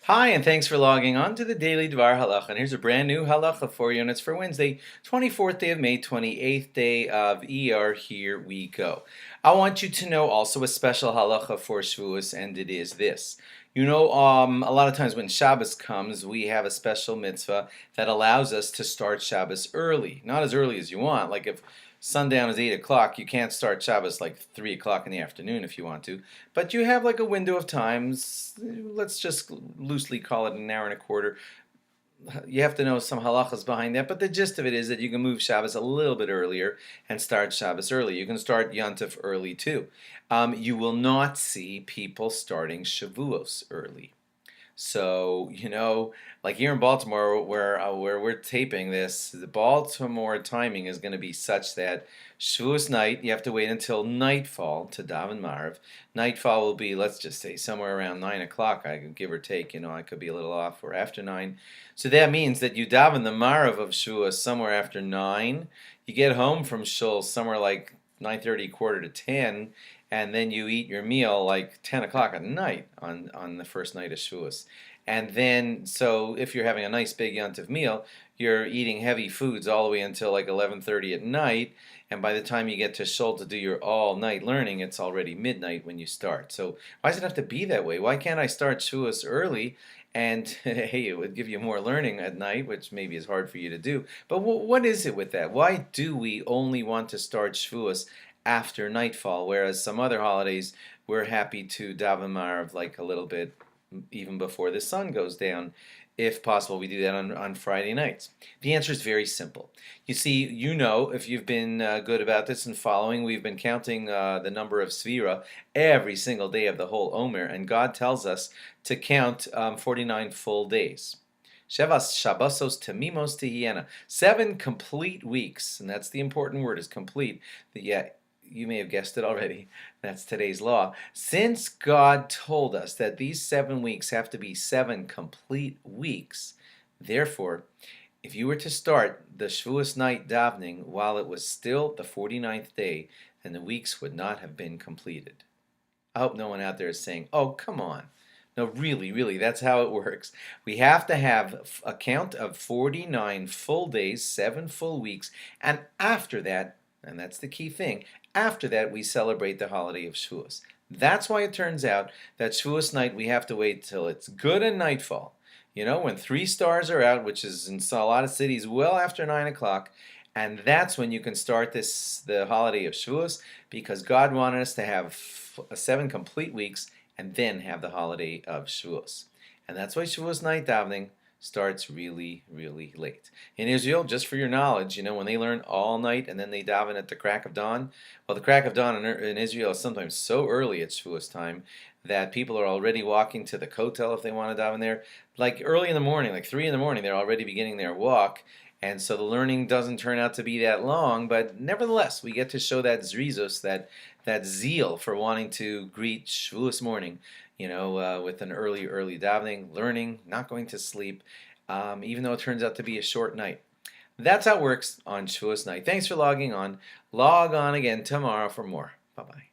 Hi, and thanks for logging on to the Daily DVAR Halacha. And here's a brand new Halacha 4 units for Wednesday, 24th day of May, 28th day of Iyar. Here we go. I want you to know also a special Halacha for Shavuos, and it is this. A lot of times when Shabbos comes, we have a special mitzvah that allows us to start Shabbos early. Not as early as you want, like if sundown is 8 o'clock, you can't start Shabbos like 3 o'clock in the afternoon if you want to. But you have like a window of times, let's just loosely call it an hour and a quarter. You have to know some halachas behind that, but the gist of it is that you can move Shabbos a little bit earlier and start Shabbos early. You can start Yontif early too. You will not see people starting Shavuos early. So, like here in Baltimore, where we're taping this, the Baltimore timing is going to be such that Shavuos night, you have to wait until nightfall to daven Marv. Nightfall will be, let's just say, somewhere around 9 o'clock, I can give or take. I could be a little off, or after 9. So that means that you daven the Marv of Shavuos somewhere after 9. You get home from Shul somewhere like 9:30, quarter to 10, and then you eat your meal like 10 o'clock at night on the first night of Shavuos. And then, so if you're having a nice big yontif meal, you're eating heavy foods all the way until like 11:30 at night, and by the time you get to Shul to do your all-night learning, it's already midnight when you start. So why does it have to be that way? Why can't I start Shavuos early? And hey, it would give you more learning at night, which maybe is hard for you to do. But what is it with that? Why do we only want to start Shavuos after nightfall, whereas some other holidays we're happy to daven Marv like a little bit even before the sun goes down? If possible, we do that on Friday nights. The answer is very simple. You see, if you've been good about this and following, we've been counting the number of Svira every single day of the whole Omer, and God tells us to count 49 full days. Shevas Shabbosos Temimos Tihiena. 7 complete weeks, and that's the important word, is complete. Yeah, you may have guessed it already. That's today's law. Since God told us that these 7 weeks have to be 7 complete weeks, therefore, if you were to start the Shavuos night davening while it was still the 49th day, then the weeks would not have been completed. I hope no one out there is saying, oh, come on. No, really, that's how it works. We have to have a count of 49 full days, 7 full weeks, and after that, and that's the key thing, after that we celebrate the holiday of Shavuos. That's why it turns out that Shavuos night we have to wait till it's good and nightfall. When 3 stars are out, which is in a lot of cities well after 9 o'clock, and that's when you can start the holiday of Shavuos, because God wanted us to have 7 complete weeks and then have the holiday of Shavuos. And that's why Shavuos night davening starts really late. In Israel, just for your knowledge, when they learn all night and then they daven at the crack of dawn, well, the crack of dawn in Israel is sometimes so early at Shavuos time that people are already walking to the kotel if they want to daven there. Like early in the morning, like 3 in the morning, they're already beginning their walk. And so the learning doesn't turn out to be that long, but nevertheless, we get to show that zrizos, that zeal for wanting to greet Shavuos morning, with an early davening, learning, not going to sleep, even though it turns out to be a short night. That's how it works on Shavuos night. Thanks for logging on. Log on again tomorrow for more. Bye-bye.